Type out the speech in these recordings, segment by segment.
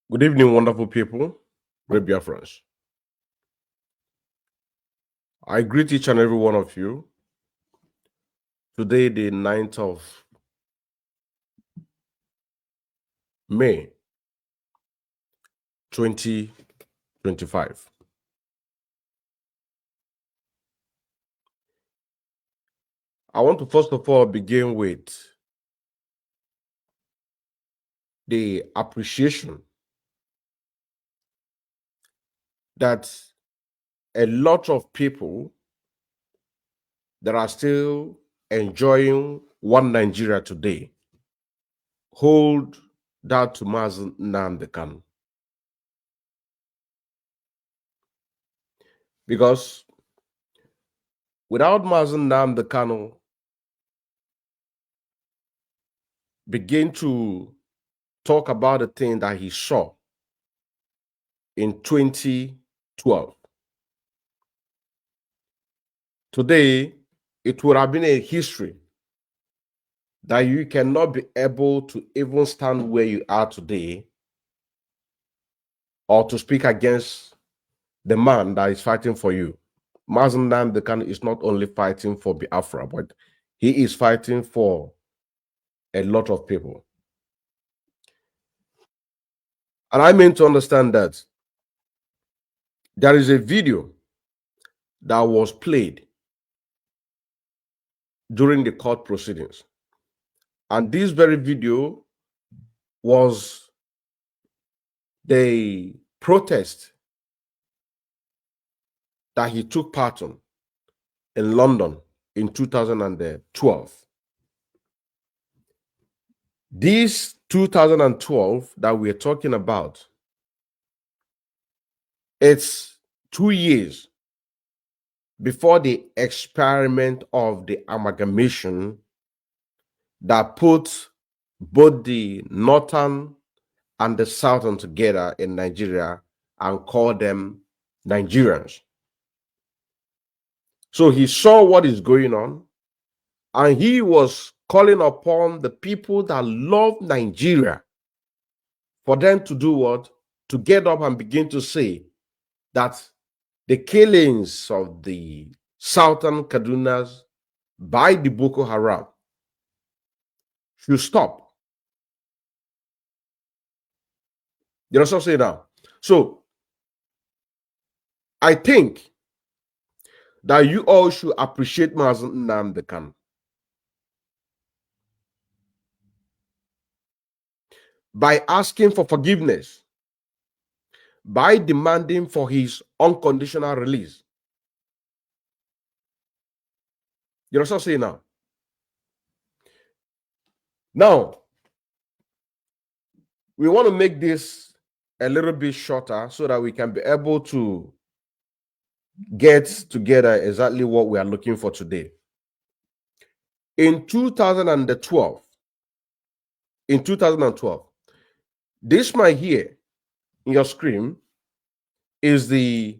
Good evening, wonderful people, great Biafrans. I greet each and every one of you. Today, the 9th of May, 2025. I want to first of all begin with the appreciation that a lot of people that are still enjoying one Nigeria today hold that to Mazi Nnamdi Kanu. Because without Mazi Nnamdi Kanu begin to talk about the thing that he saw in 2012. Today, it would have been a history that you cannot be able to even stand where you are today or to speak against the man that is fighting for you. Mazi Nnamdi Kanu is not only fighting for Biafra, but he is fighting for a lot of people. And I mean to understand that there is a video that was played during the court proceedings. And this very video was the protest that he took part in London in 2012. This 2012 that we're talking about, it's 2 years before the experiment of the amalgamation that put both the northern and the southern together in Nigeria and called them Nigerians. So he saw what is going on, and he was calling upon the people that love Nigeria for them to do what? To get up and begin to say that the killings of the southern Kadunas by the Boko Haram should stop. You know what I'm saying now? So I think that you all should appreciate Mazi Nnamdi Kanu. By asking for forgiveness, by demanding for his unconditional release. You know what I'm saying now? Now, we want to make this a little bit shorter so that we can be able to get together exactly what we are looking for today. In 2012, this man here in your screen is the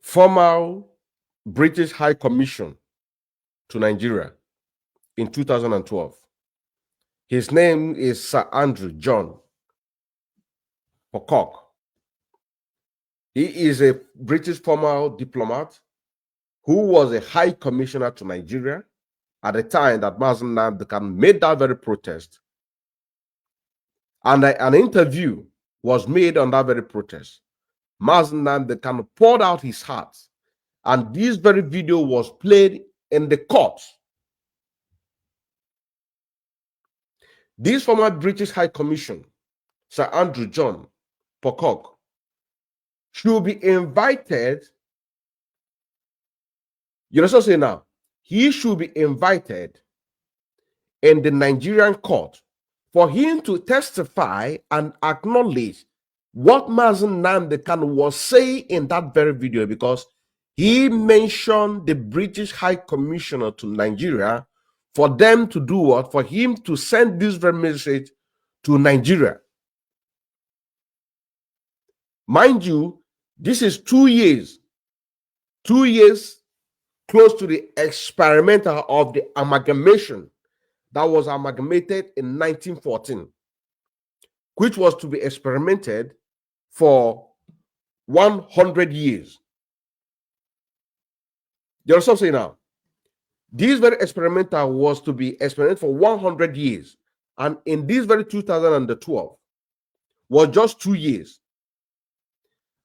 former British High Commission to Nigeria in 2012. His name is Sir Andrew John Pocock. He is a British former diplomat who was a high commissioner to Nigeria at the time that Mazi Nnamdi Kanu made that very protest. And an interview was made on that very protest. Mazi Nnamdi Kanu poured out his heart, and this very video was played in the court. This former British High Commission, Sir Andrew John Pocock, should be invited. You know what I'm saying now? He should be invited in the Nigerian court for him to testify and acknowledge what Mazi Nnamdi Kanu was saying in that very video, because he mentioned the British High Commissioner to Nigeria for them to do what? For him to send this very message to Nigeria. Mind you, this is 2 years. 2 years close to the experimental of the amalgamation that was amalgamated in 1914. which was to be experimented for 100 years. You understand what I'm saying now? This very experimental was to be experimented for 100 years. And in this very 2012 was just 2 years.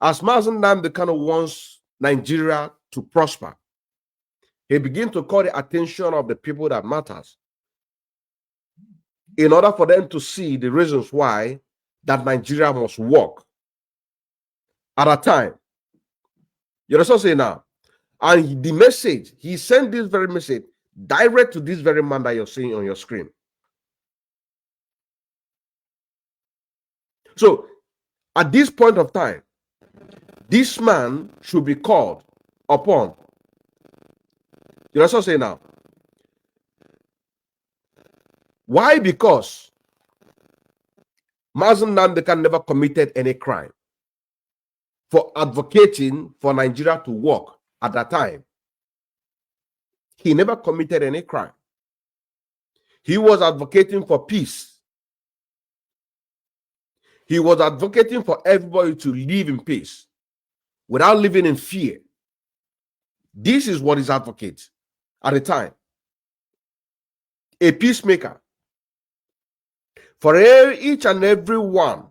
As Mazi Nnamdi Kanu wants Nigeria to prosper, he began to call the attention of the people that matters in order for them to see the reasons why that Nigeria must work at a time. You understand what I'm saying now? And the message, he sent this very message direct to this very man that you're seeing on your screen. So at this point of time, this man should be called upon. You know what I'm saying now? Why? Because Mazi Nnamdi Kanu never committed any crime for advocating for Nigeria to work at that time. He never committed any crime. He was advocating for peace. He was advocating for everybody to live in peace without living in fear. This is what he's advocating at the time. A peacemaker. For each and every one,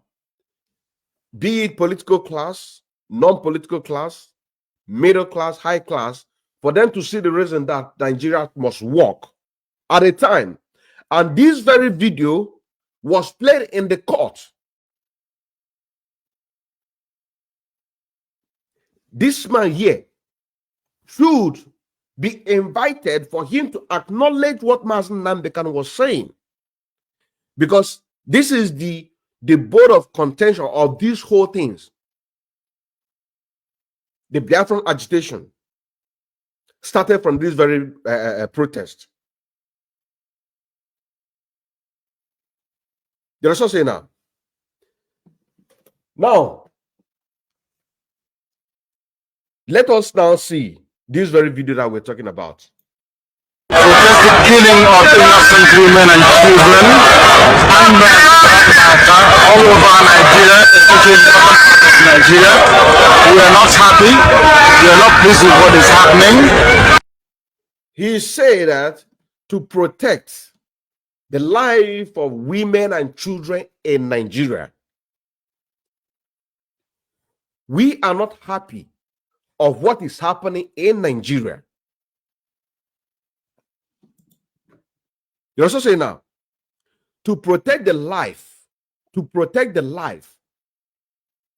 be it political class, non-political class, middle class, high class, for them to see the reason that Nigeria must work at a time. And this very video was played in the court. This man here should be invited for him to acknowledge what Mazi Nnamdi Kanu was saying. Because this is the board of contention of these whole things. The Biafran agitation started from this very protest. You understand what I'm saying now? Now, let us now see this very video that we're talking about. Protest the killing of innocent women and children and men all over Nigeria, especially in Nigeria. We are not happy. We are not pleased with what is happening. He said that to protect the life of women and children in Nigeria, we are not happy of what is happening in Nigeria. You also say now, to protect the life,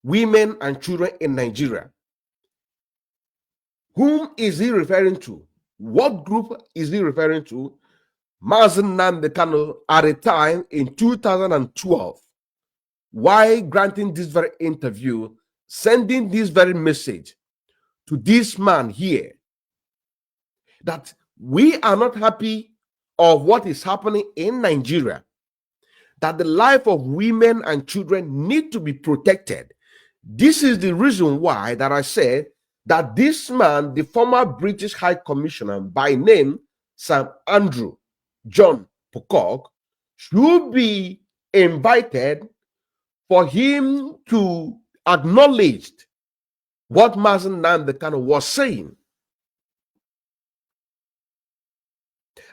women and children in Nigeria. Whom is he referring to? What group is he referring to? Mazi Nnamdi Kanu at a time in 2012, while granting this very interview, sending this very message to this man here, that we are not happy of what is happening in Nigeria, that the life of women and children need to be protected. This is the reason why that I said that this man, the former British High Commissioner by name Sir Andrew John Pocock, should be invited for him to acknowledge what Mazi Nnamdi Kanu was saying.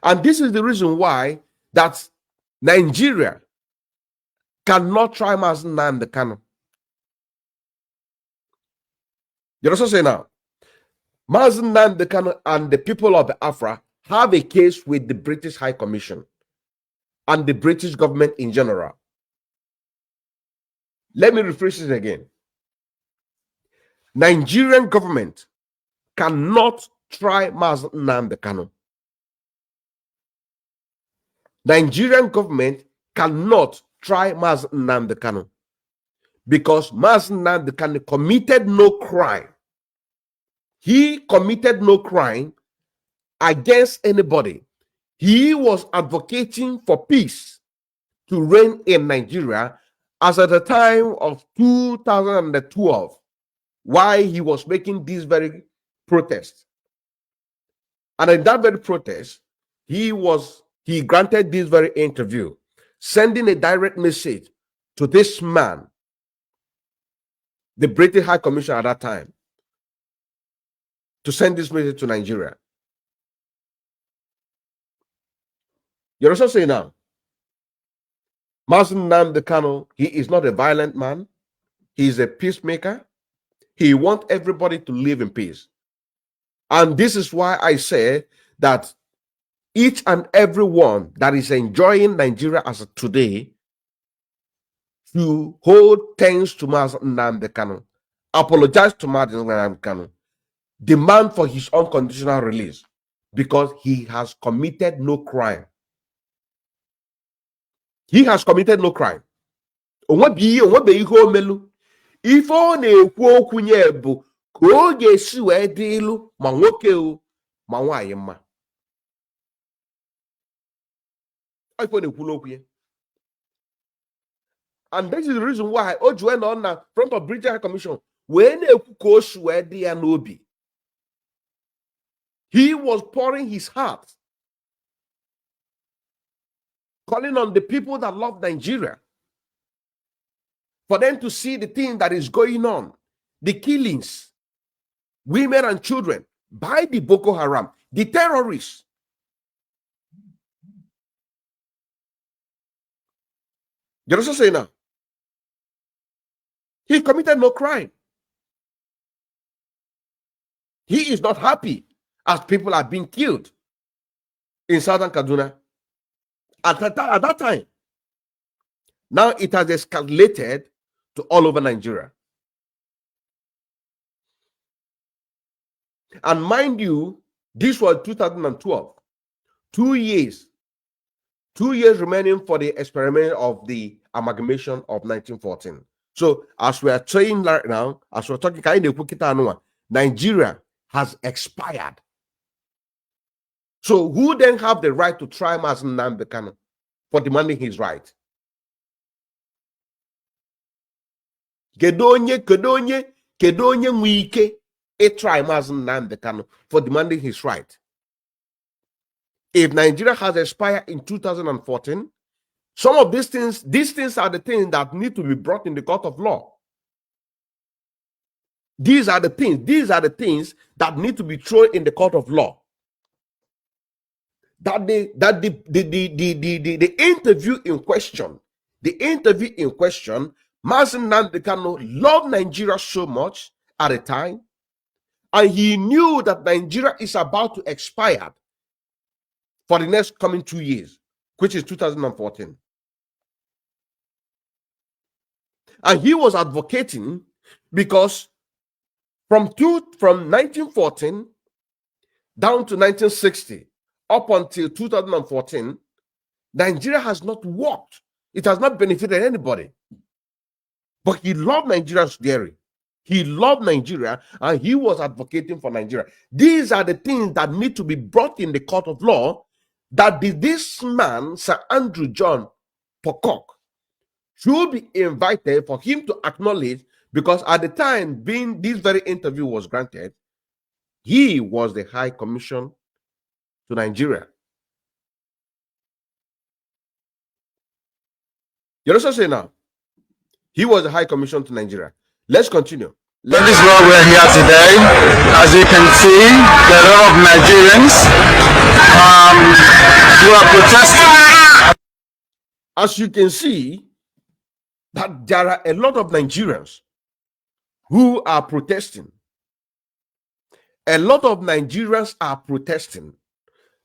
And this is the reason why that Nigeria cannot try Mazi Nnamdi Kanu. You know what I'm saying now? Mazi Nnamdi Kanu and the people of Biafra have a case with the British High Commission and the British government in general. Let me rephrase it again. Nigerian government cannot try Mazi Nnamdi Kanu. Nigerian government cannot try Mazi Nnamdi Kanu because Mazi Nnamdi Kanu committed no crime. He committed no crime against anybody. He was advocating for peace to reign in Nigeria as at the time of 2012, while he was making this very protest. And in that very protest, he granted this very interview, sending a direct message to this man, the British High Commissioner at that time, to send this message to Nigeria? You're also saying now, Mazi Nnamdi Kanu, he is not a violent man. He is a peacemaker. He wants everybody to live in peace. And this is why I say that each and every one that is enjoying Nigeria as of today to hold thanks to Mazi Nnamdi Kanu, apologize to Mazi Nnamdi Kanu, demand for his unconditional release, because he has committed no crime. He has committed no crime. If ọ na-ekwu okwu nye bụ ka ọ ga-esi wee dị ilu ma nwoke o ma nwaanyị mma. If ọ na-ekwu n'okwu ya. And this is the reason why o ji wee on na front of British High Commission wee na-ekwu ka o si wee dị ya n'obi. He was pouring his heart, calling on the people that love Nigeria, for them to see the thing that is going on, the killings, women and children, by the Boko Haram, the terrorists. You're also saying now, he committed no crime. He is not happy as people are being killed in southern Kaduna at that time. Now it has escalated to all over Nigeria. And mind you, this was 2012. 2 years. 2 years remaining for the experiment of the amalgamation of 1914. So as we are saying right now, as we're talking, Nigeria has expired. So who then have the right to try Mazi Nnamdi Kanu for demanding his right? Kedonye mwike try Mazi Nnamdi Kanu for demanding his right. If Nigeria has expired in 2014, some of these things are the things that need to be brought in the court of law. These are the things that need to be thrown in the court of law. That the interview in question, Mazi Nnamdi Kanu loved Nigeria so much at the time, and he knew that Nigeria is about to expire for the next coming 2 years, which is 2014. And he was advocating because from 1914 down to 1960, up until 2014, Nigeria has not worked. It has not benefited anybody. But he loved Nigeria's dairy. He loved Nigeria, and he was advocating for Nigeria. These are the things that need to be brought in the court of law, that this man, Sir Andrew John Pocock, should be invited for him to acknowledge, because at the time being this very interview was granted, he was the High Commission to Nigeria. You're also saying now, he was the High Commission to Nigeria. Let's continue. That is why we're here today. As you can see, there are a lot of Nigerians who are protesting. As you can see, that there are a lot of Nigerians who are protesting. A lot of Nigerians are protesting.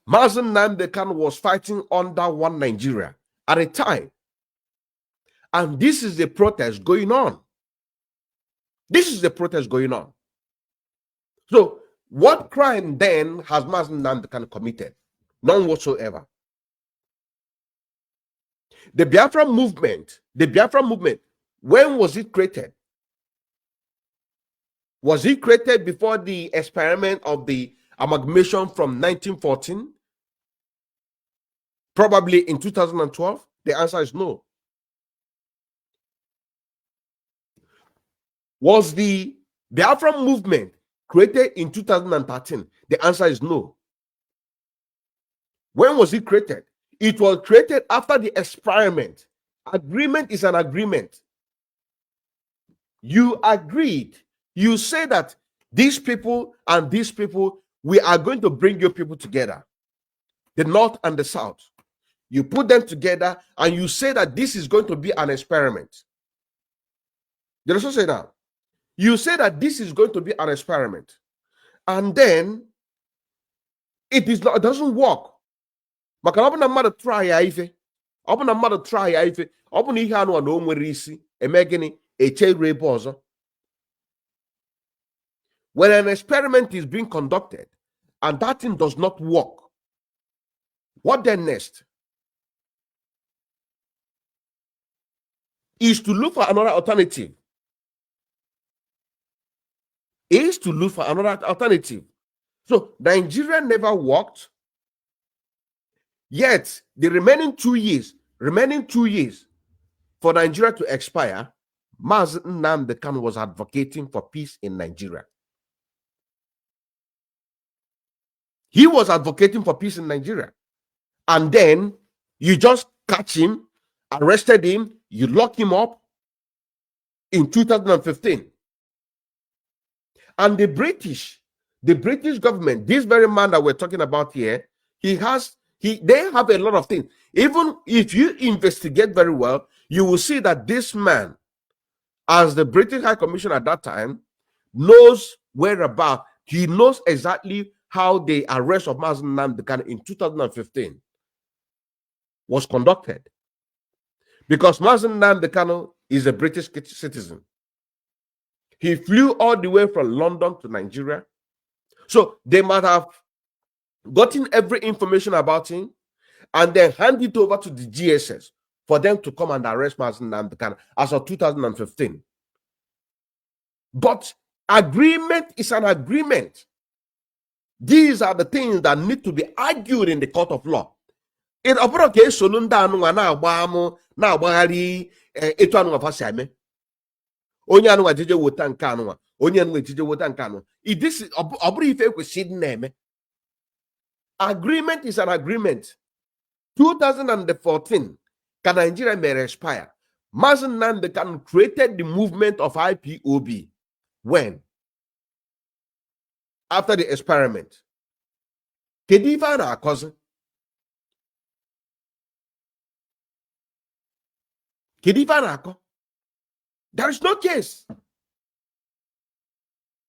Mazi Nnamdi Kanu was fighting under one Nigeria at a time. And this is the protest going on. This is the protest going on. So, what crime then has Mazi Nnamdi Kanu committed? None whatsoever. The Biafra movement, when was it created? Was it created before the experiment of the amalgamation from 1914? Probably in 2012? The answer is no. Was the Biafra movement created in 2013? The answer is no. When was it created? It was created after the experiment Agreement is an agreement. You agreed. You say that these people and these people, we are going to bring your people together, the North and the South. You put them together and you say that this is going to be an experiment. You also say that. You say that this is going to be an experiment. And then it doesn't work. Maka na ọbụna mmadụ try ya ife. Ọbụna mmadụ try ya ife. Ọbụna ihe anụ na o nwere isi eme gịnị eche iru ebe ọzọ. When an experiment is being conducted and that thing does not work, what then next? Is to look for another alternative. Is to look for another alternative. So Nigeria never worked. Yet the remaining 2 years for Nigeria to expire, Mazi Nnamdi Kanu was advocating for peace in Nigeria. He was advocating for peace in Nigeria. And then you just catch him, arrested him, you lock him up in 2015. And the British government, this very man that we're talking about here, they have a lot of things. Even if you investigate very well, you will see that this man, as the British High Commissioner at that time, knows whereabouts. He knows exactly how the arrest of Mazi Nnamdi Kanu in 2015 was conducted. Because Mazi Nnamdi Kanu is a British citizen. He flew all the way from London to Nigeria. So they might have gotten every information about him and then hand it over to the GSS for them to come and arrest Mazi Nnamdi Kanu as of 2015. But agreement is an agreement. These are the things that need to be argued in the court of law. It operates solunda anu na agbamu na agbaghari etu anu afa siame. Onye anu ajeje wota nke anu onye anu ajeje wota nke anu. This is oburu ife kwesịrị na-eme. Agreement is an agreement. 2014, can Nigeria may expire. Mazi Nnamdi Kanu created the movement of IPOB. When? After the experiment. Kediva na cousin. Kediva na ko. There is no case.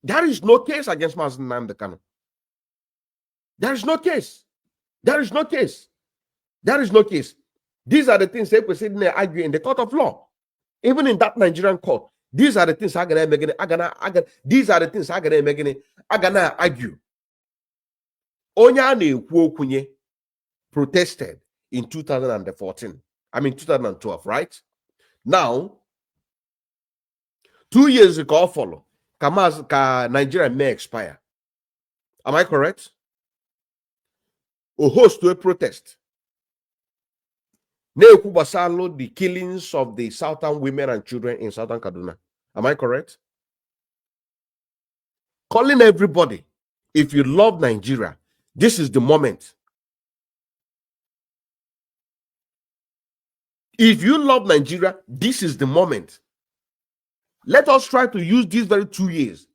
There is no case against Mazi Nnamdi Kanu. There is no case. There is no case. There is no case. These are the things they proceed to argue in the court of law. Even in that Nigerian court, these are the things I'm gonna argue. Onya na-ekwu okwunye protested in 2014. I mean 2012, right? Now, 2 years ago follow. Nigeria may expire. Am I correct? A host to a protest. The killings of the southern women and children in southern Kaduna. Am I correct? Calling everybody, if you love Nigeria, this is the moment. If you love Nigeria, this is the moment. Let us try to use these very 2 years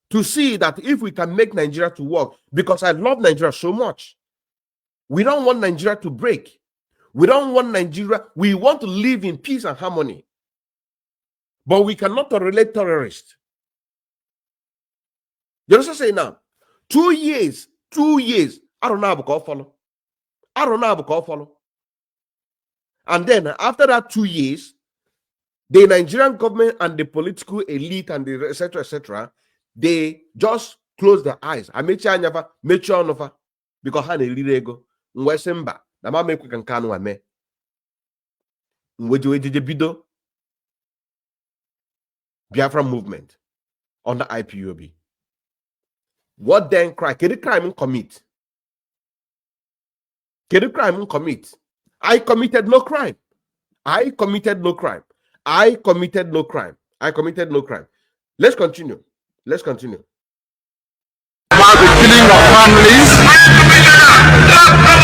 to see that if we can make Nigeria to work, because I love Nigeria so much. We don't want Nigeria to break. We don't want Nigeria. We want to live in peace and harmony. But we cannot tolerate terrorists. You also say now, 2 years, 2 years. I don't know how to follow. I don't know how to follow. And then after that 2 years, the Nigerian government and the political elite and the etc., they just close their eyes. I make sure because ego. Mwesemba na mama ekwe kankanu ame mwejewejeje bido Biafra movement under IPOB. What then crime? Can the crime commit? Can the crime commit? I committed no crime. I committed no crime. I committed no crime. I committed no crime. Let's continue. Let's continue. About the killing of families,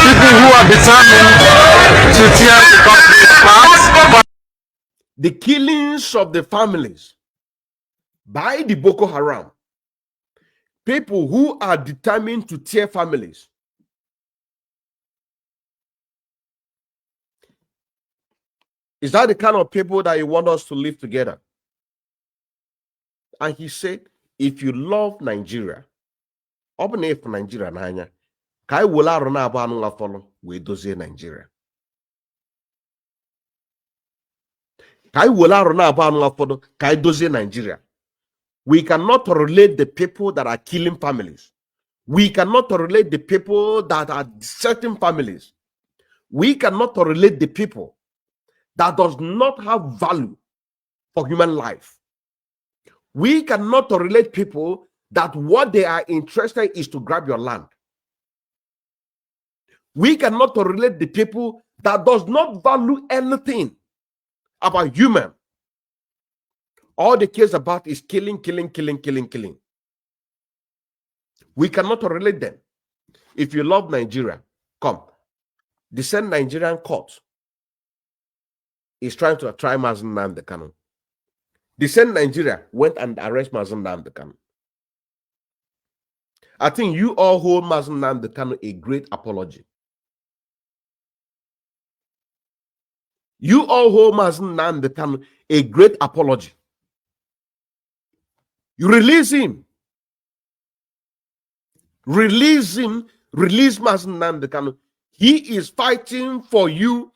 people who are determined to tear the country apart. the killings of the families by the Boko Haram, people who are determined to tear families. Is that the kind of people that you want us to live together? And he said, if you love Nigeria, open if Nigeria n'anya, ka anyị were arụ na-abụ anụ afọlụ wee dozie Nigeria. Ka anyị were arụ na-abụ anụ afọlụ ka anyị dozie Nigeria. We cannot relate the people that are killing families. We cannot relate the people that are certain families. We cannot relate the people that does not have value for human life. We cannot relate people that what they are interested is to grab your land. We cannot relate the people that does not value anything about human. All they care about is killing, killing, killing, killing, killing. We cannot relate them. If you love Nigeria, come. The same Nigerian court is trying to try Mazi Nnamdi Kanu. The same Nigeria went and arrested Mazi Nnamdi Kanu. I think you all hold Mazi Nnamdi Kanu a great apology. You all hold Mazi Nnamdi Kanu a great apology. You release him. Release him. Release Mazi Nnamdi Kanu. He is fighting for you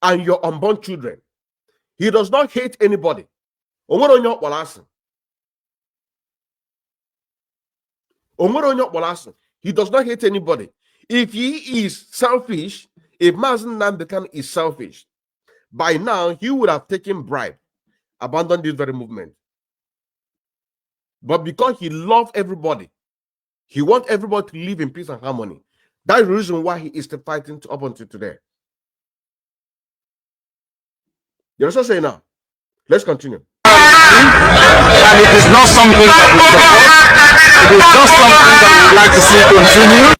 and your unborn children. He does not hate anybody. He does not hate anybody. If he is selfish, if Mazi Nnamdi Kanu is selfish, by now he would have taken bribe, abandoned this very movement. But because he loves everybody, he wants everybody to live in peace and harmony. That's the reason why he is still fighting up until today. You understand what I'm saying now? Let's continue. And it is not something that we support. It is not something that we like to see continue.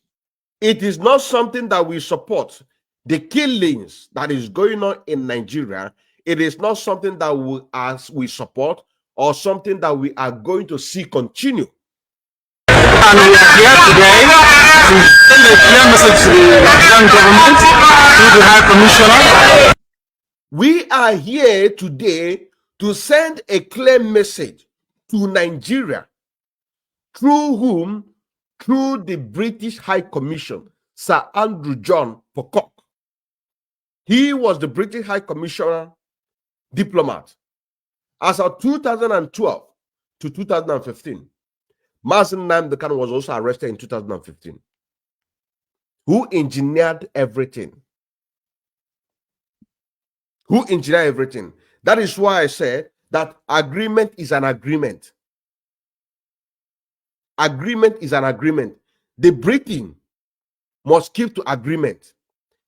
It is not something that we support. The killings that is going on in Nigeria, it is not something that we support or something that we are going to see continue. And we are here today to send a clear message to the Nigerian government, to the High Commissioner. We are here today to send a clear message to Nigeria, through whom? Through the British High Commission, Sir Andrew John Pocock. He was the British High Commissioner diplomat. As of 2012 to 2015, Mazi Nnamdi Kanu was also arrested in 2015. Who engineered everything? Who engineered everything? That is why I said that agreement is an agreement. Agreement is an agreement. The Britain must keep to agreement.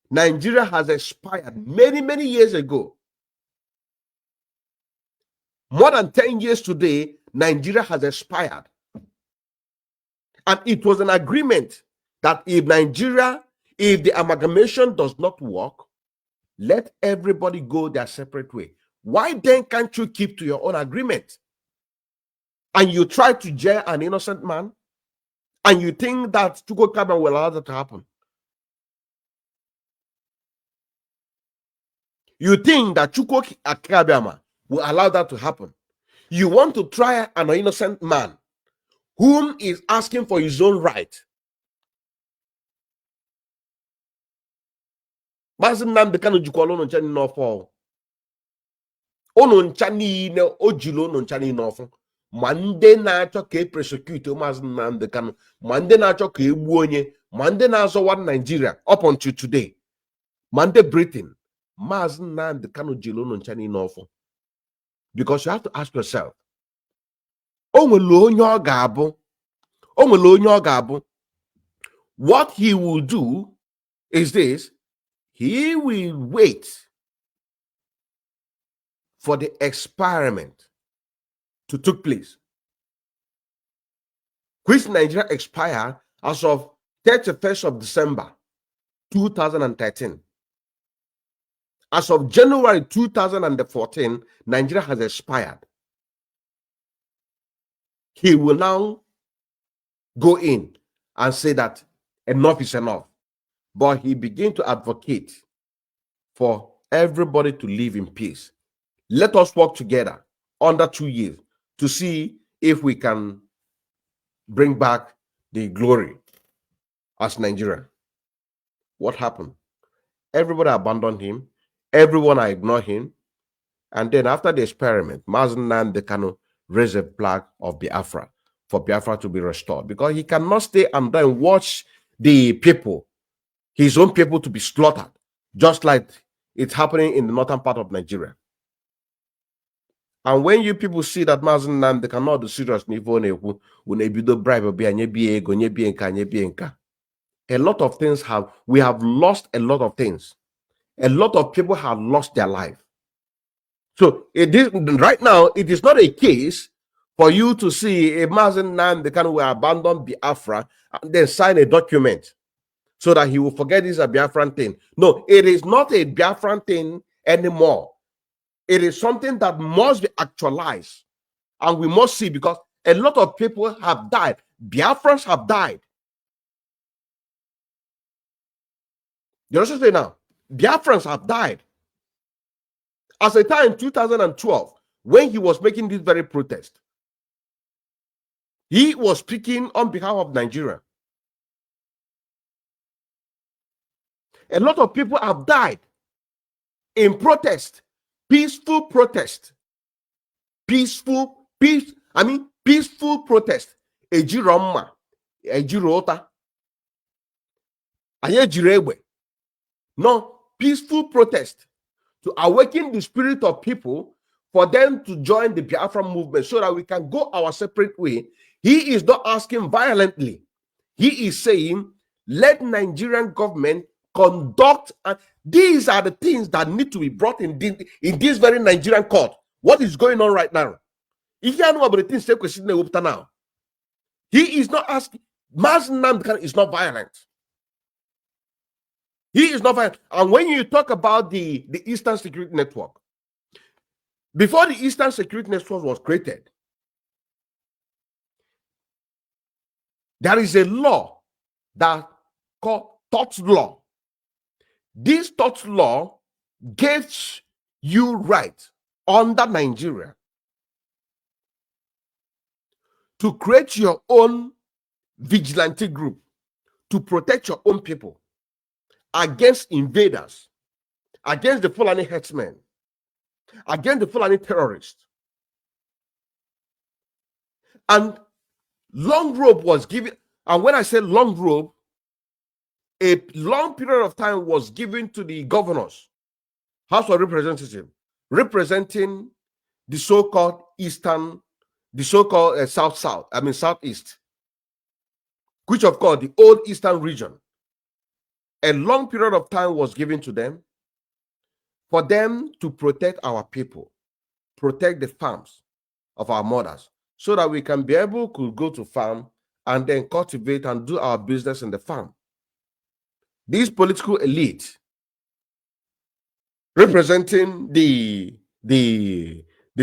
Nigeria has expired many, many years ago. More than 10 years today, Nigeria has expired. And it was an agreement that if the amalgamation does not work, let everybody go their separate way. Why then can't you keep to your own agreement? And you try to jail an innocent man, and you think that Chuko Kaba will allow that to happen? You think that Chuko Akabama will allow that to happen? You want to try an innocent man whom is asking for his own right. Mazi Nnamdi Kanu jikwala unu ncha niile ọfọ. Unu ncha niile o jiri unu ncha niile ọfọ. Ma ndị na-achọ ka e prosecute Mazi Nnamdi Kanu, ma ndị na-achọ ka e gbuo onye, ma ndị na-azọwa Nigeria up until today, ma ndị Britain, Mazi Nnamdi Kanu jiri unu ncha niile ọfọ. Because you have to ask yourself, what he will do is this: he will wait for the experiment to take place, which Nigeria expired as of 31st of December 2013. As of January 2014, Nigeria has expired. He will now go in and say that enough is enough. But he began to advocate for everybody to live in peace. Let us work together under 2 years to see if we can bring back the glory as Nigeria. What happened? Everybody abandoned him. Everyone ignored him. And then after the experiment, Mazi Nnamdi Kanu raised a flag of Biafra for Biafra to be restored, because he cannot stay and then watch the people, his own people, to be slaughtered, just like it's happening in the northern part of Nigeria. And when you people see that Mazi Nnamdi cannot do serious, a lot of things we have lost a lot of things. A lot of people have lost their life. So it is right now, it is not a case for you to see a Mazi Nnamdi Kanu will abandon Biafra and then sign a document so that he will forget this a Biafran thing. No, it is not a Biafran thing anymore. It is something that must be actualized, and we must see, because a lot of people have died. Biafrans have died. You understand now? Biafrans have died. As a time in 2012, when he was making this very protest, he was speaking on behalf of Nigeria. A lot of people have died in protest, peaceful protest, peaceful protest. Ejiroma, ejirota, ayejirewe. No, peaceful protest to awaken the spirit of people for them to join the Biafra movement so that we can go our separate way. He is not asking violently. He is saying, let Nigerian government conduct, and these are the things that need to be brought in this very Nigerian court. What is going on right now? If you know about the things now, he is not asking. Mazi Nnamdi Kanu is not violent. He is not violent. And when you talk about the Eastern Security Network, before the Eastern Security Network was created, there is a law that called tort law. This tort law gives you right under Nigeria to create your own vigilante group to protect your own people against invaders, against the Fulani herdsmen, against the Fulani terrorists. And long rope was given. And when I say long rope, a long period of time was given to the governors, House of Representatives, representing the so-called Eastern, the so-called Southeast, which of course the old Eastern region. A long period of time was given to them for them to protect our people, protect the farms of our mothers, so that we can be able to go to farm and then cultivate and do our business in the farm. These political elite representing the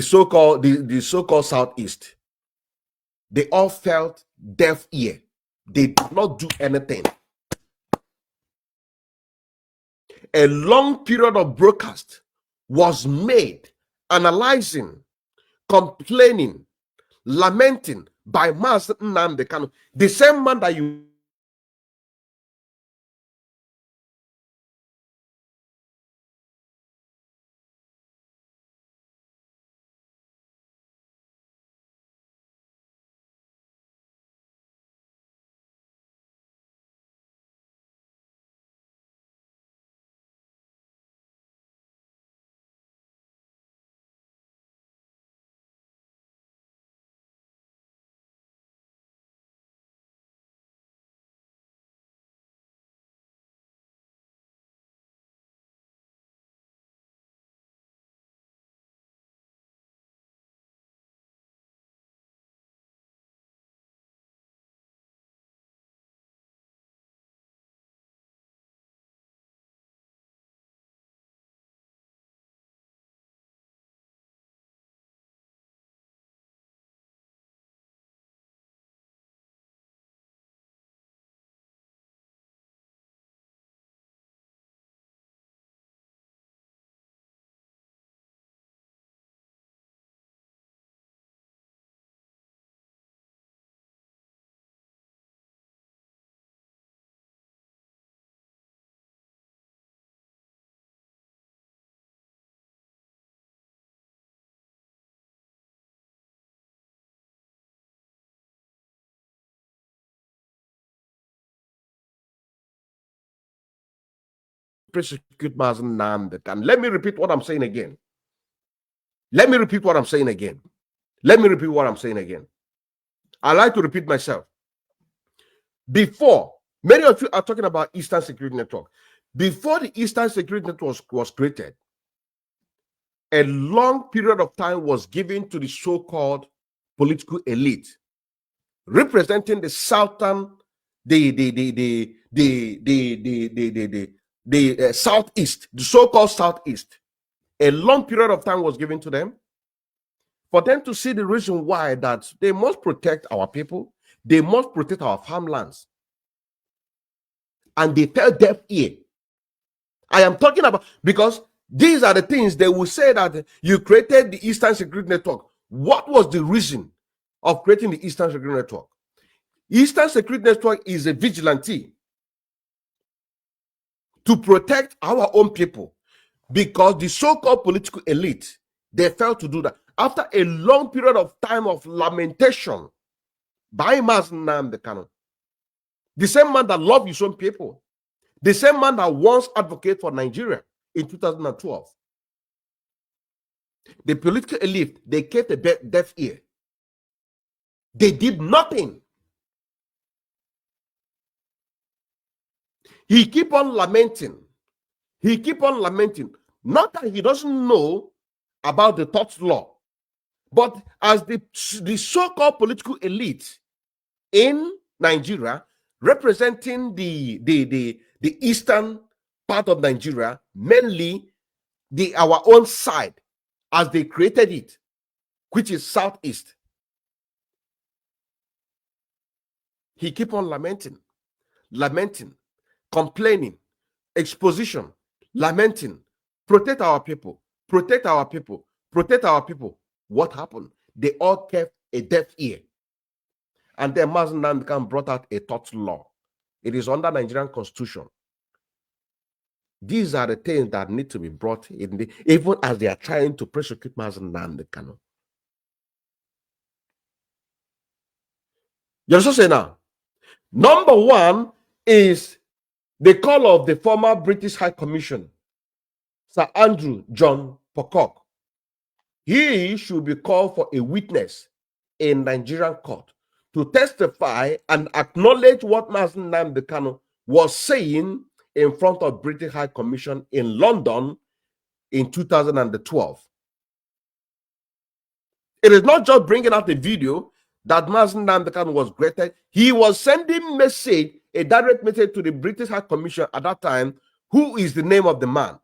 so-called Southeast, they all felt deaf ear. They did not do anything. A long period of broadcast was made, analyzing, complaining, lamenting by Mazi Nnamdi Kanu, the same man that you persecute Mazi Nnamdi Kanu. Let me repeat what I'm saying again. Let me repeat what I'm saying again. Let me repeat what I'm saying again. I like to repeat myself. Before, many of you are talking about Eastern Security Network. Before the Eastern Security Network was created, a long period of time was given to the so-called political elite, representing the southern, the southeast, the so-called southeast. A long period of time was given to them for them to see the reason why that they must protect our people, they must protect our farmlands, and they fell deaf ear. I am talking about, because these are the things they will say that you created the Eastern Security Network. What was the reason of creating the Eastern Security Network? Eastern Security Network is a vigilante to protect our own people, because the so-called political elite, they failed to do that. After a long period of time of lamentation by Mazi Nnamdi Kanu, the same man that loved his own people, the same man that once advocated for Nigeria in 2012, the political elite, they kept a deaf ear. They did nothing. He keep on lamenting. He keep on lamenting. Not that he doesn't know about the third law, but as the so-called political elite in Nigeria, representing the eastern part of Nigeria, mainly our own side, as they created it, which is southeast. He keep on lamenting, complaining, exposition, lamenting, protect our people, protect our people, protect our people. What happened? They all kept a deaf ear. And then Mazi Nnamdi Kanu brought out a third law. It is under Nigerian Constitution. These are the things that need to be brought in, even as they are trying to prosecute Mazi Nnamdi Kanu. You also say now, number one is the call of the former British High Commission, Sir Andrew John Pocock. He should be called for a witness in Nigerian court to testify and acknowledge what Mazi Nnamdi Kanu was saying in front of British High Commission in London in 2012. It is not just bringing out a video that Mazi Nnamdi Kanu was greeted. He was sending message, a direct message to the British High Commission at that time. Who is the name of the man?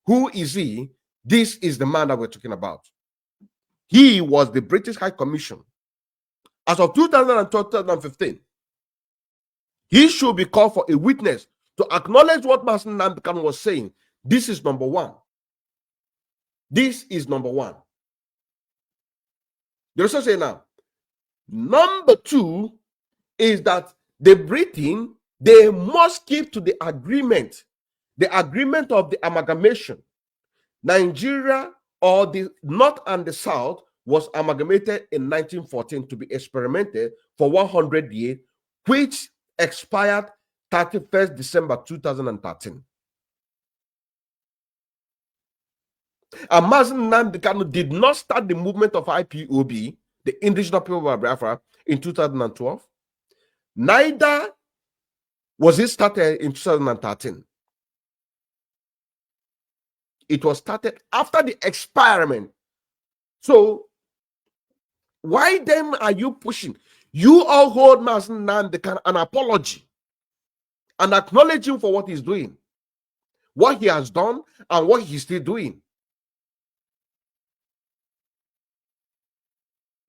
Who is he? This is the man that we're talking about. He was the British High Commission. As of 2015, he should be called for a witness to acknowledge what Mazi Nnamdi Kanu was saying. This is number one. This is number one. You also say now, number two is that the Britain, they must keep to the agreement of the amalgamation. Nigeria, or the North and the South, was amalgamated in 1914 to be experimented for 100 years, which expired 31st December 2013. And Mazi Nnamdi Kanu did not start the movement of IPOB, the Indigenous People of Biafra, in 2012. Neither was it started in 2013. It was started after the experiment. So why then are you pushing? You all hold Mazi Nnamdi Kanu an apology and acknowledge him for what he's doing, what he has done, and what he's still doing.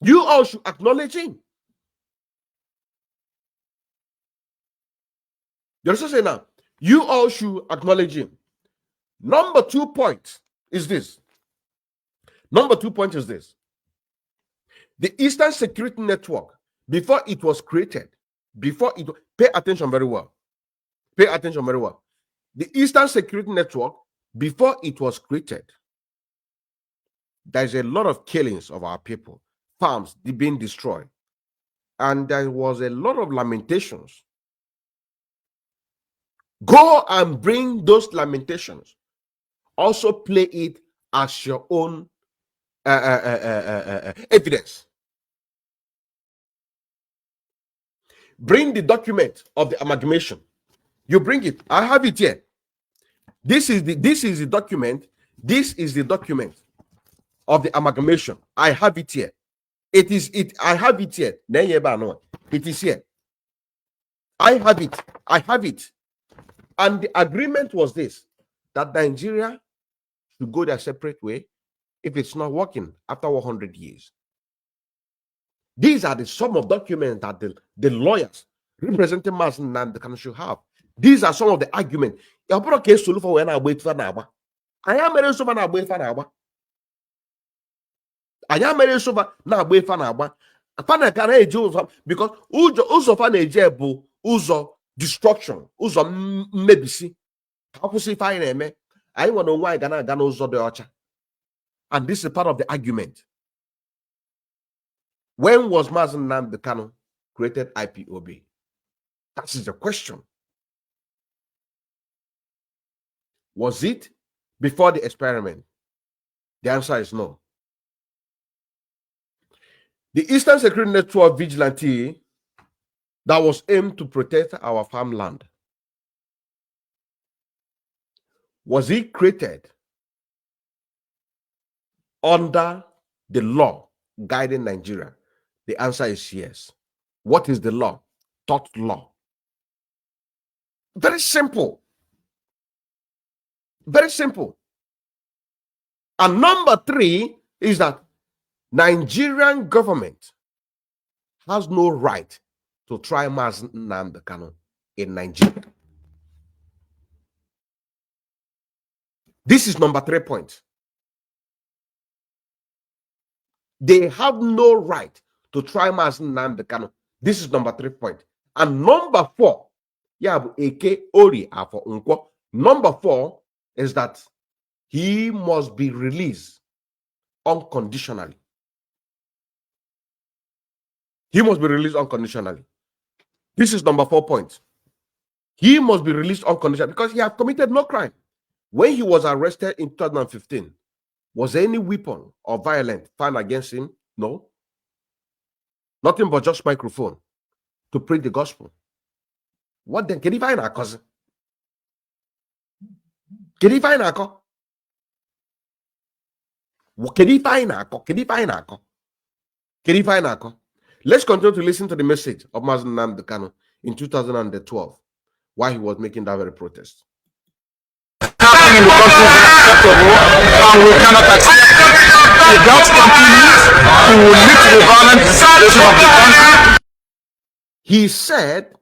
You all should acknowledge him. You also say now, you all should acknowledge him. Number 2 point is this. Number 2 point is this. The Eastern Security Network, before it was created, pay attention very well. Pay attention very well. The Eastern Security Network, before it was created, there's a lot of killings of our people, farms being destroyed. And there was a lot of lamentations Go and bring those lamentations. Also play it as your own evidence. Bring the document of the amalgamation. You bring it. I have it here. This is the document. This is the document of the amalgamation. I have it here. It is it. I have it here. It is here. I have it. I have it. And the agreement was this: that Nigeria should go their separate way if it's not working after 100 years. These are the some of documents that the lawyers representing Mazi Nnamdi Kanu should have. These are some of the arguments. I am mere so na agba ifa na agba. Anya mere so na agba ifa na agba. Fana ka na eje ụzọ because ụzọ fa na eje bụ ụzọ destruction, ụzọ mmebisi. Akwụsị ife anyị na-eme. Anyị nwere onwe anyị ga na-aga n'ụzọ dị ọcha. And this is part of the argument. When was Mazi Nnamdi Kanu created IPOB? That is the question. Was it before the experiment? The answer is no. The Eastern Security Network vigilante that was aimed to protect our farmland, was it created under the law guiding Nigeria? The answer is yes. What is the law? Tort law. Very simple. Very simple. And number 3 is that Nigerian government has no right to try Mazi Nnamdi Kanu in Nigeria. This is number 3 point. They have no right to try Mazi Nnamdi Kanu. This is number 3 point. And number 4, number 4 is that he must be released unconditionally. He must be released unconditionally. This is number 4 point. He must be released unconditionally because he has committed no crime. When he was arrested in 2015, was there any weapon or violence found against him? No. Nothing but just microphone to preach the gospel. What then? Can he find our cousin? Can he find our cousin? Can he find our cousin? Can he find our cousin? Can he find our cousin? Let's continue to listen to the message of Mazi Nnamdi Kanu in 2012 while he was making that very protest. Happening in the country is unacceptable, and we cannot accept it. If that continues, it will lead to the violent situation of the country. He said,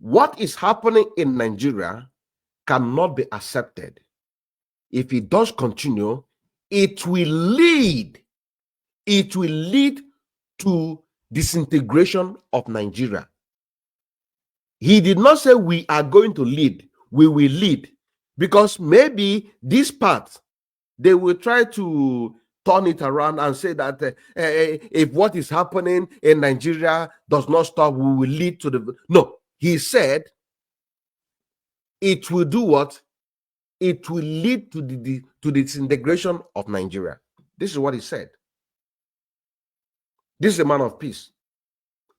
what is happening in Nigeria cannot be accepted. If it does continue, it will lead to disintegration of Nigeria. He did not say we are going to lead, we will lead, because maybe this part, they will try to turn it around and say that if what is happening in Nigeria does not stop, we will lead to the... No, he said it will do what? It will lead to the disintegration of Nigeria. This is what he said. This is a man of peace.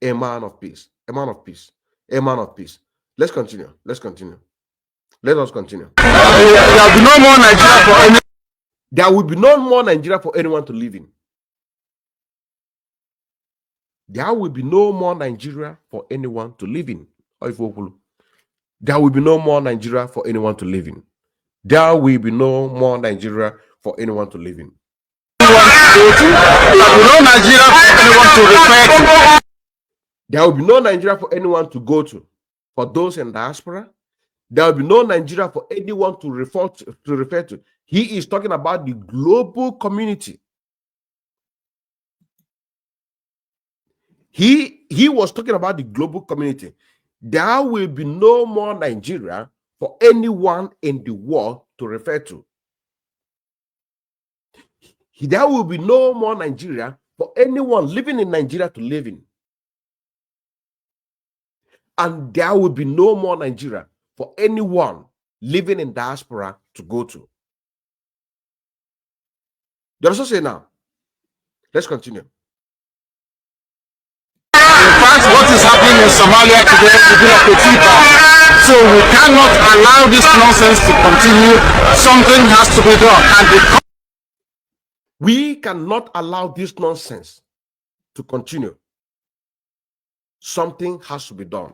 A man of peace. A man of peace. A man of peace. Let's continue. Let's continue. Let us continue. There will be no more Nigeria for any. There will be no more Nigeria for anyone to live in. There will be no more Nigeria for anyone to live in. There will be no more Nigeria for anyone to live in. There will be no more Nigeria for anyone to live in. There will be no Nigeria for anyone to go to. For those in diaspora, there will be no Nigeria for anyone to refer to. He is talking about the global community. He was talking about the global community. There will be no more Nigeria for anyone in the world to refer to. There will be no more Nigeria for anyone living in Nigeria to live in. and there will be no more Nigeria for anyone living in diaspora to go to. You also say now. Let's continue. In fact, what is happening in Somalia today is like a fever. So we cannot allow this nonsense to continue. Something has to be done. And we cannot allow this nonsense to continue. Something has to be done.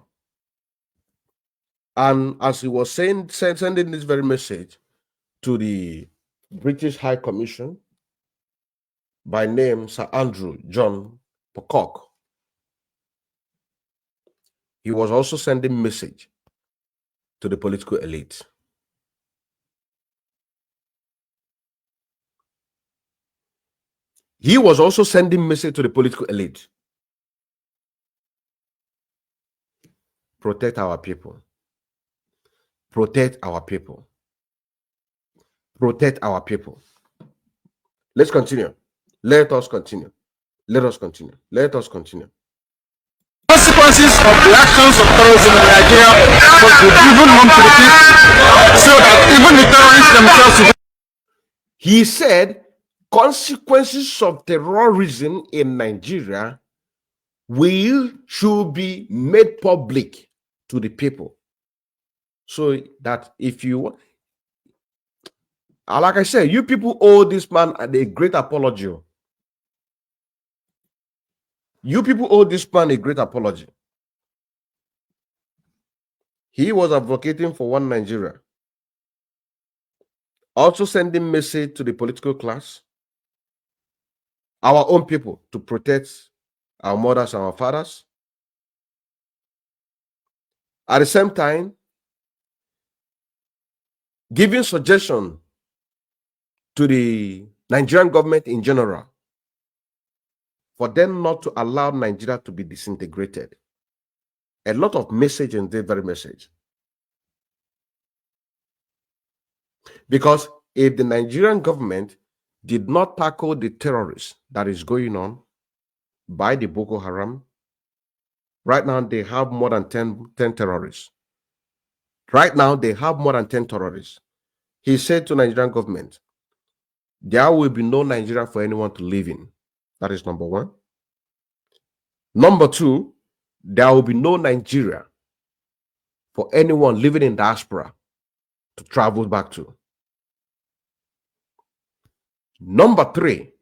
And as he was sending this very message to the British High Commission, by name Sir Andrew John Pocock, he was also sending message to the political elite. He was also sending message to the political elite. Protect our people. Protect our people. Protect our people. Let's continue. Let us continue. Let us continue. Let us continue. Consequences of the actions of terrorism in Nigeria must be driven home to the people so that even the terrorists themselves. He said consequences of terrorism in Nigeria should be made public to the people, so that if you, like I said, you people owe this man a great apology. You people owe this man a great apology. He was advocating for one Nigeria, also sending message to the political class, our own people, to protect our mothers and our fathers. At the same time, giving suggestion to the Nigerian government in general for them not to allow Nigeria to be disintegrated. A lot of message in this very message. Because if the Nigerian government did not tackle the terrorists that is going on by the Boko Haram, right now they have more than 10 terrorists. Right now they have more than 10 terrorists. He said to Nigerian government, there will be no Nigeria for anyone to live in. That is number one. Number two, there will be no Nigeria for anyone living in diaspora to travel back to. Number three,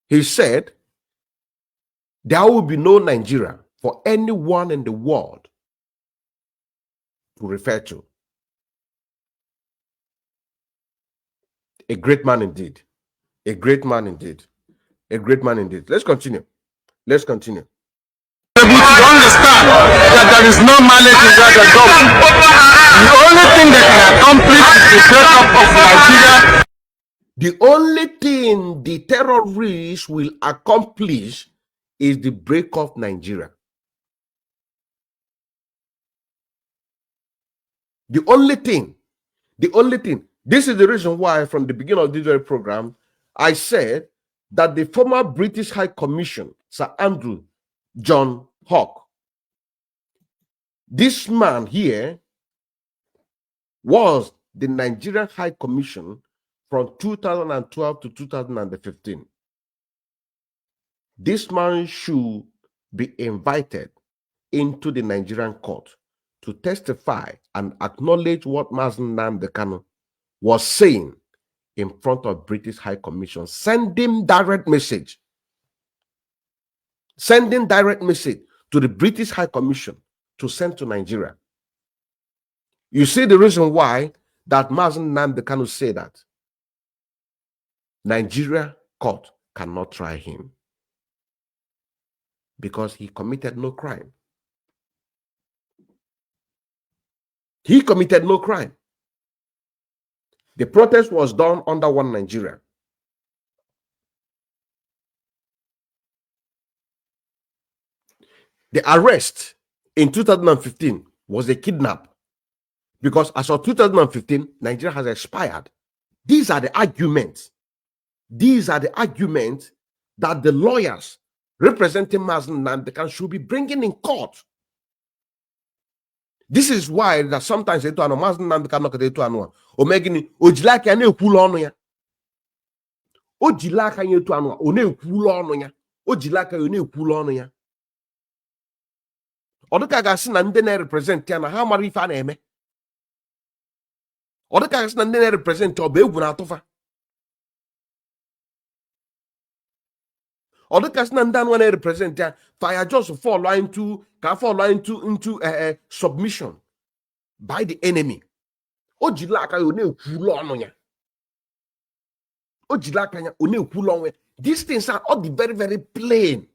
he said, there will be no Nigeria for anyone in the world to refer to. A great man indeed. A great man indeed. A great man indeed. Let's continue. Let's continue. To understand that there is no malice in the government. The only thing that can accomplish is the breakup of Nigeria. The only thing the terrorists will accomplish is the break of Nigeria. The only thing. This is the reason why from the beginning of this very program, I said that the former British High Commission, Sir Andrew John Hawke, this man here was the Nigerian High Commission from 2012 to 2015. This man should be invited into the Nigerian court to testify and acknowledge what Mazi Nnamdi Kanu was saying in front of British High Commission. Sending direct message. Sending direct message to the British High Commission to send to Nigeria. You see the reason why that Mazi Nnamdi Kanu said that Nigeria court cannot try him, because he committed no crime. He committed no crime. The protest was done under one Nigeria. The arrest in 2015 was a kidnap, because as of 2015, Nigeria has expired. These are the arguments. These are the arguments that the lawyers representing Mazi Nnamdi Kanu should be bringing in court. This is why that sometimes they do Mazi Nnamdi Kanu kete etu anu omegini ojilaka na ekwulu ọnụ ya. Ojilaka ya etu anu o na ekwulu ọnụ ya. Ojilaka ya na ekwulu ọnụ ya. Ọdụka ga-asị na ndị na-represent ya na ha mara ife a na-eme. Ọdụka ga-asị na ndị na-represent ọ bụ egwu na-atụfa. Ọdụka gasị na ndị anụ na-represent ya fire just fall into submission by the enemy. O jiri aka ya ọ na-ekwulu ọnụ ya. O jiri aka ya ọ na-ekwulu ọnụ ya. These things are all the very, very plain.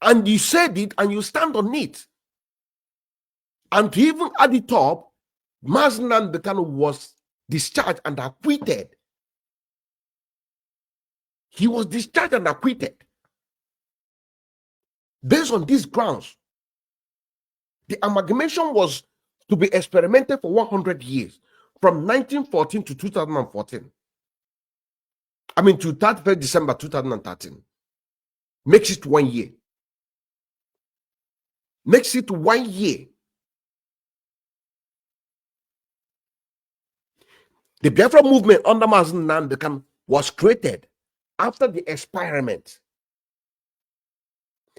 And you said it and you stand on it. And even at the top, Mazi Nnamdi Kanu was discharged and acquitted. He was discharged and acquitted. Based on these grounds, the amalgamation was to be experimented for 100 years, from 1914 to 2014. I mean, to 31st December 2013. Makes it 1 year. Makes it 1 year. The Biafra movement under Mazi Nnamdi Kanu was created after the experiment.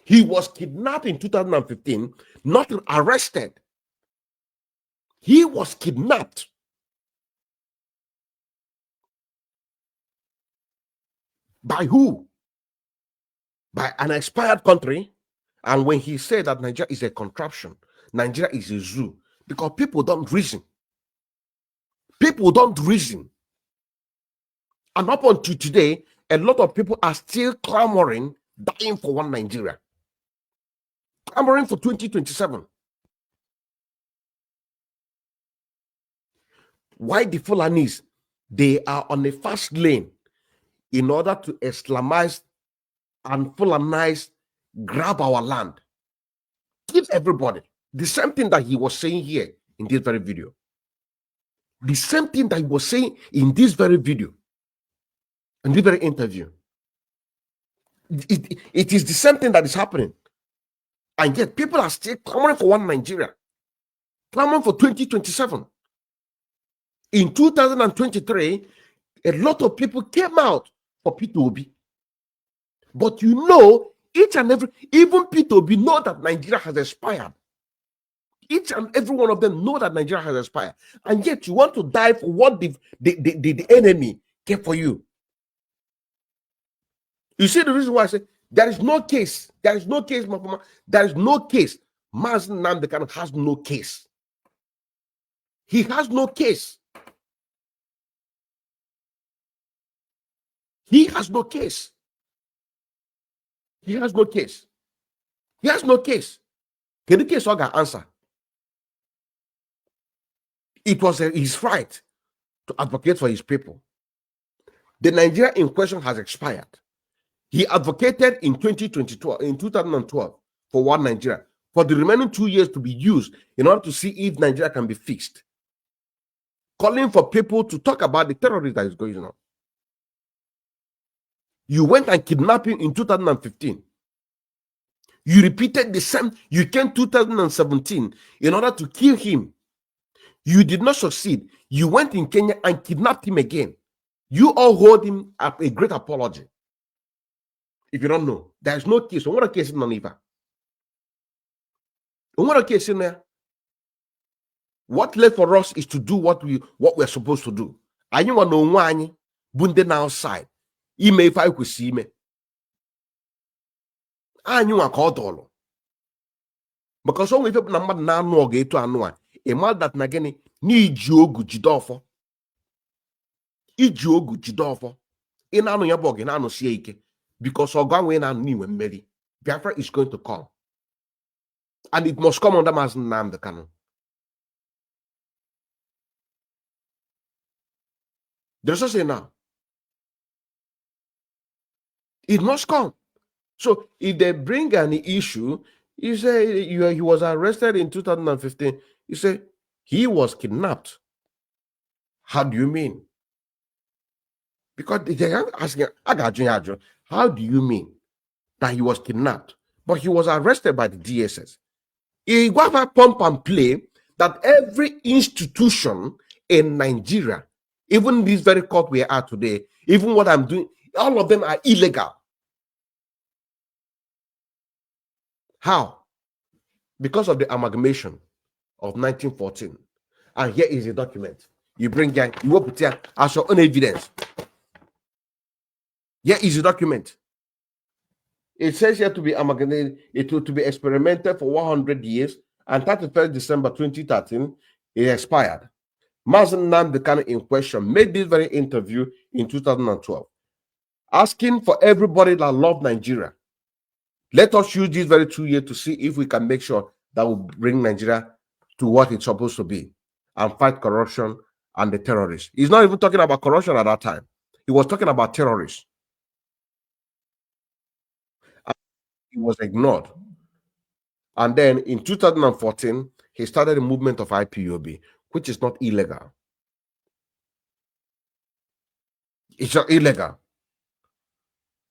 He was kidnapped in 2015, not arrested. He was kidnapped. By who? By an expired country. And when he said that Nigeria is a contraption, Nigeria is a zoo, because people don't reason. People don't reason. And up until today, a lot of people are still clamoring, dying for one Nigeria. Clamoring for 2027. Why the Fulanis? They are on a fast lane in order to Islamize and Fulanize, grab our land. Give everybody. The same thing that he was saying here in this very video. The same thing that he was saying in this very video. In this very interview. It is the same thing that is happening. And yet people are still clamoring for one Nigeria. Clamoring for 2027. In 2023, a lot of people came out for P2B. But you know, each and every, even P2B know that Nigeria has expired. Each and every one of them know that Nigeria has expired. And yet you want to die for what the enemy came for you. You see the reason why I say there is no case. There is no case, Mafama. There is no case. Mazi Nnamdi Kanu has no case. He has no case. He has no case. He has no case. He has no case. Can the case got answer? It was his right to advocate for his people. The Nigeria in question has expired. He advocated in 2012 for one Nigeria, for the remaining 2 years to be used in order to see if Nigeria can be fixed. Calling for people to talk about the terrorism that is going on. You went and kidnapped him in 2015. You repeated the same. You came 2017 in order to kill him. You did not succeed. You went in Kenya and kidnapped him again. You all hold him up a great apology. If you don't know, there is no case. What a case in Naniva. What a case in there. What left for us is to do what we're supposed to do. I want no one bunde outside. Ime if I could see me. I knew I called all. Because only if number now no get to annoy. A man that nageni need jogu jidofo. Ijogu jidofo. In ano yabog in ano sieke. Because Oganwe na new and Mary. Biafra is going to come. And it must come under Mazi Nnamdi Kanu. There's a say now. It must come. So if they bring an issue, you say he was arrested in 2015. You say he was kidnapped. How do you mean? Because they are asking, how do you mean that he was kidnapped? But he was arrested by the DSS. He got a pump and play that every institution in Nigeria, even this very court we are today, even what I'm doing, all of them are illegal. How? Because of the amalgamation of 1914. And here is a document. You bring here, you put here as your own evidence. Here is a document. It says here to be amalgamated, it will to be experimented for 100 years, and 31st December 2013, it expired. Mazi Nnamdi Kanu in question made this very interview in 2012, asking for everybody that love Nigeria. Let us use this very 2 years to see if we can make sure that will bring Nigeria to what it's supposed to be and fight corruption and the terrorists. He's not even talking about corruption at that time. He was talking about terrorists. He was ignored. And then in 2014, he started a movement of IPOB, which is not illegal. It's not illegal.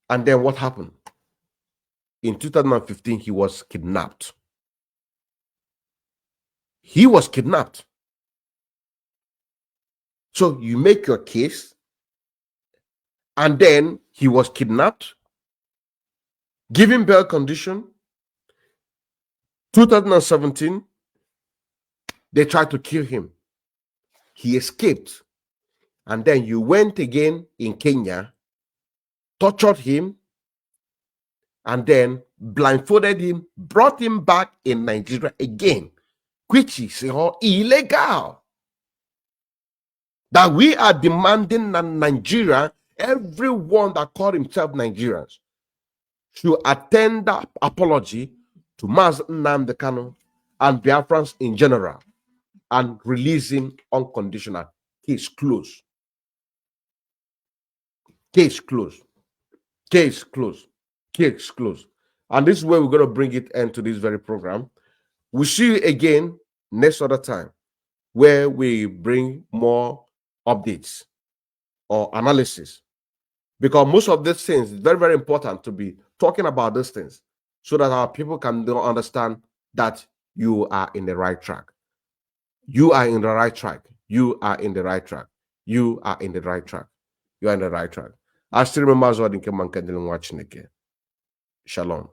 And then what happened? In 2015, he was kidnapped. He was kidnapped. So you make your case, and then he was kidnapped, given bail condition. 2017, they tried to kill him. He escaped. And then you went again in Kenya, tortured him, and then blindfolded him, brought him back in Nigeria again, which is illegal. That we are demanding that Nigeria, everyone that called himself Nigerians, should attend the apology to Mazi Nnamdi Kanu and Biafrans in general and release him unconditional. Case closed. Case closed. Case closed. Case closed. And this is where we're going to bring it into this very program. We'll see you again next other time, where we bring more updates or analysis. Because most of these things is very, very important to be talking about these things so that our people can understand that you are in the right track. You are in the right track. You are in the right track. You are in the right track. You are in the right track. I still remember what in Shalom.